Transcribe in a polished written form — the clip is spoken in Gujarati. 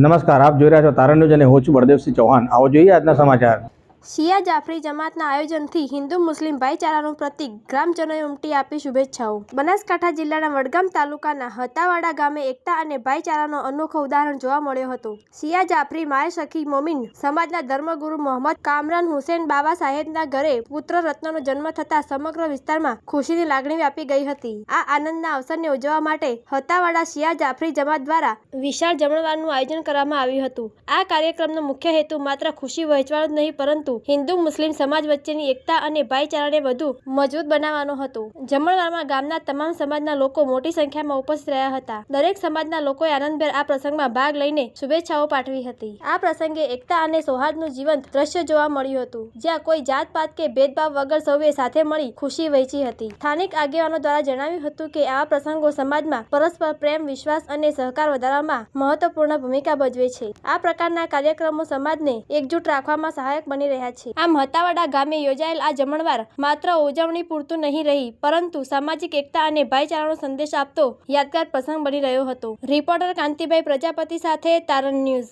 નમસ્કાર, આપ જોઈ રહ્યા છો તારણ ન્યૂઝ અને હું છું બળદેવસિંહ ચૌહાણ। આવો જોઈએ આજના સમાચાર। શિયા જાફરી જમાતના આયોજનથી હિન્દુ મુસ્લિમ ભાઈચારાનું પ્રતીક, ગ્રામજનોએ ઉમટી આપી શુભેચ્છાઓ। બનાસકાંઠા જિલ્લાના વડગામ તાલુકાના હતાવાડા ગામે એકતા અને ભાઈચારાનો અનોખો ઉદાહરણ જોવા મળ્યો હતો। શિયા જાફરી માય સખી મોમીન સમાજના ધર્મગુરુ મોહમ્મદ કામરાન હુસેન બાબા સાહેબના ઘરે પુત્ર રત્નનો જન્મ થતાં સમગ્ર વિસ્તારમાં ખુશીની લાગણી વ્યાપી ગઈ હતી। આ આનંદના અવસરને ઉજવવા માટે હતાવાડા શિયા જાફરી જમાત દ્વારા વિશાળ જમણવારનું આયોજન કરવામાં આવ્યું હતું। આ કાર્યક્રમનો મુખ્ય હેતુ માત્ર ખુશી વહેંચવાનો જ નહીં, પરંતુ હિન્દુ મુસ્લિમ સમાજ વચ્ચેની એકતા અને ભાઈચારાને વધુ મજબૂત બનાવવાનો હતો। જમણવારમાં ગામના તમામ સમાજના લોકો મોટી સંખ્યામાં ઉપસ્થિત રહ્યા હતા। દરેક સમાજના લોકોએ આનંદભેર આ પ્રસંગમાં ભાગ લઈને શુભેચ્છાઓ પાઠવી હતી। આ પ્રસંગે એકતા અને સૌહાર્દનું જીવંત દ્રશ્ય જોવા મળ્યું હતું, જ્યાં કોઈ જાતપાત કે ભેદભાવ વગર સૌએ સાથે મળી ખુશી વહેંચી હતી। સ્થાનિક આગેવાનો દ્વારા જણાવ્યું હતું કે આવા પ્રસંગો સમાજમાં પરસ્પર પ્રેમ, વિશ્વાસ અને સહકાર વધારવામાં મહત્વપૂર્ણ ભૂમિકા ભજવે છે। આ પ્રકારના કાર્યક્રમો સમાજને એકજૂટ રાખવામાં સહાયક બની રહ્યા છે। આમ હતાવાડા ગામે યોજાયેલ આ જમણવાર માત્ર ઉજવણી પૂરતું નહીં રહી, પરંતુ સામાજિક એકતા અને ભાઈચારાનો સંદેશ આપતો યાદગાર પ્રસંગ બની રહ્યો હતો। રિપોર્ટર કાંતિભાઈ પ્રજાપતિ સાથે તારણ ન્યૂઝ।